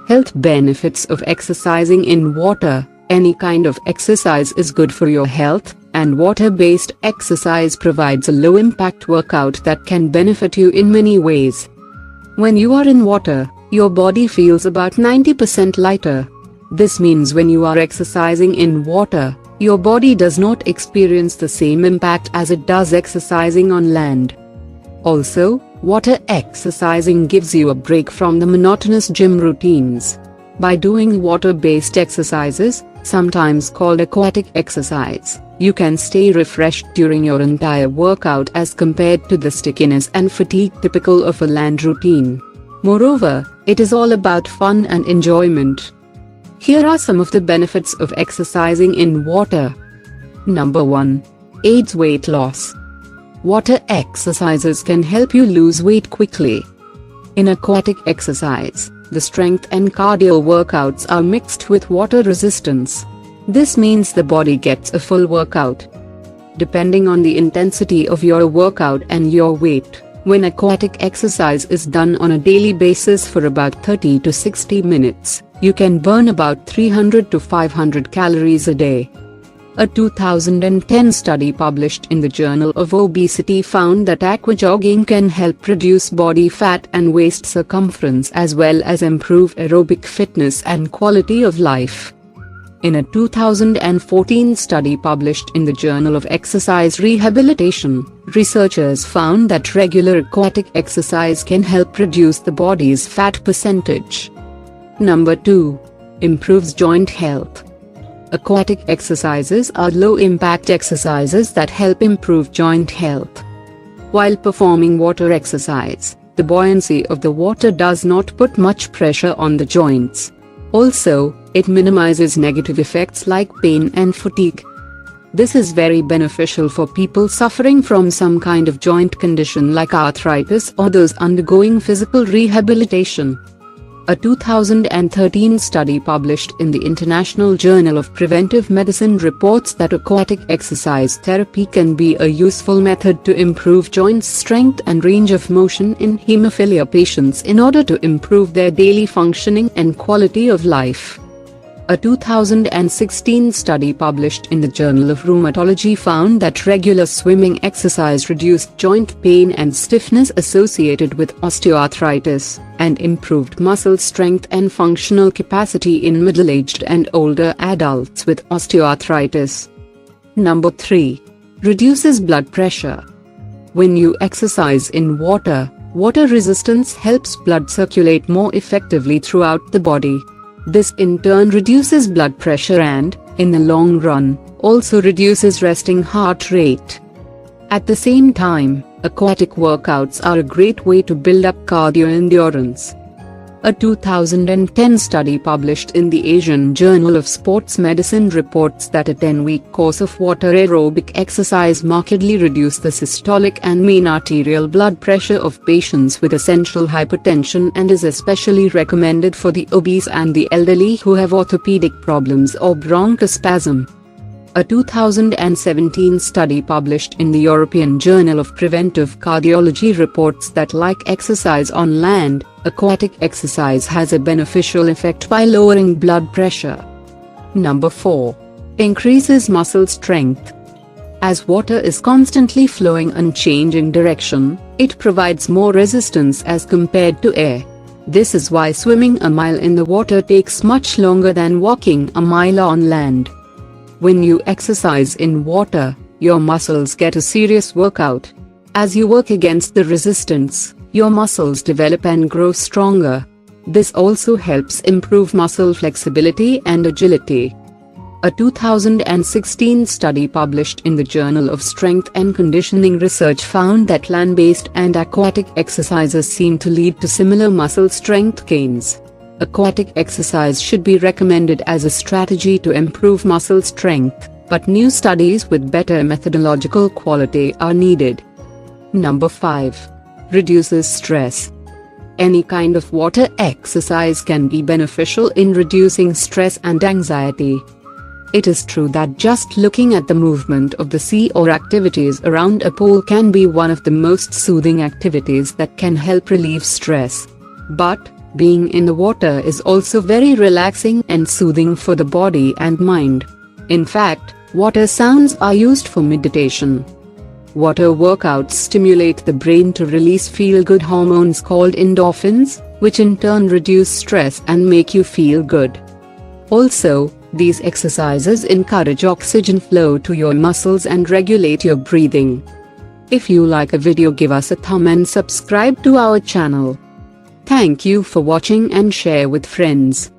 Health benefits of exercising in water. Any kind of exercise is good for your health, and water-based exercise provides a low-impact workout that can benefit you in many ways. When you are in water, your body feels about 90% lighter. This means when you are exercising in water, your body does not experience the same impact as it does exercising on land. Also, water exercising gives you a break from the monotonous gym routines. By doing water-based exercises, sometimes called aquatic exercise, you can stay refreshed during your entire workout as compared to the stickiness and fatigue typical of a land routine. Moreover, it is all about fun and enjoyment. Here are some of the benefits of exercising in water. Number 1. Aids weight loss. Water exercises can help you lose weight quickly. In aquatic exercise, the strength and cardio workouts are mixed with water resistance. This means the body gets a full workout. Depending on the intensity of your workout and your weight, when aquatic exercise is done on a daily basis for about 30 to 60 minutes, you can burn about 300 to 500 calories a day. A 2010 study published in the Journal of Obesity found that aquajogging can help reduce body fat and waist circumference as well as improve aerobic fitness and quality of life. In a 2014 study published in the Journal of Exercise Rehabilitation, researchers found that regular aquatic exercise can help reduce the body's fat percentage. Number 2. Improves joint health. Aquatic exercises are low-impact exercises that help improve joint health. While performing water exercise, the buoyancy of the water does not put much pressure on the joints. Also, it minimizes negative effects like pain and fatigue. This is very beneficial for people suffering from some kind of joint condition like arthritis or those undergoing physical rehabilitation. A 2013 study published in the International Journal of Preventive Medicine reports that aquatic exercise therapy can be a useful method to improve joint strength and range of motion in hemophilia patients in order to improve their daily functioning and quality of life. A 2016 study published in the Journal of Rheumatology found that regular swimming exercise reduced joint pain and stiffness associated with osteoarthritis, and improved muscle strength and functional capacity in middle-aged and older adults with osteoarthritis. Number 3. Reduces blood pressure. When you exercise in water, water resistance helps blood circulate more effectively throughout the body. This in turn reduces blood pressure and, in the long run, also reduces resting heart rate. At the same time, aquatic workouts are a great way to build up cardio endurance. A 2010 study published in the Asian Journal of Sports Medicine reports that a 10-week course of water aerobic exercise markedly reduced the systolic and mean arterial blood pressure of patients with essential hypertension and is especially recommended for the obese and the elderly who have orthopedic problems or bronchospasm. A 2017 study published in the European Journal of Preventive Cardiology reports that like exercise on land, aquatic exercise has a beneficial effect by lowering blood pressure. Number 4. Increases muscle strength. As water is constantly flowing and changing direction, it provides more resistance as compared to air. This is why swimming a mile in the water takes much longer than walking a mile on land. When you exercise in water, your muscles get a serious workout. As you work against the resistance, your muscles develop and grow stronger. This also helps improve muscle flexibility and agility. A 2016 study published in the Journal of Strength and Conditioning Research found that land-based and aquatic exercises seem to lead to similar muscle strength gains. Aquatic exercise should be recommended as a strategy to improve muscle strength, but new studies with better methodological quality are needed. Number 5. Reduces stress. Any kind of water exercise can be beneficial in reducing stress and anxiety. It is true that just looking at the movement of the sea or activities around a pool can be one of the most soothing activities that can help relieve stress. But Being in the water is also very relaxing and soothing for the body and mind. In fact, water sounds are used for meditation. Water workouts stimulate the brain to release feel-good hormones called endorphins, which in turn reduce stress and make you feel good. Also, these exercises encourage oxygen flow to your muscles and regulate your breathing. If you like a video, give us a thumb and subscribe to our channel. Thank you for watching and share with friends.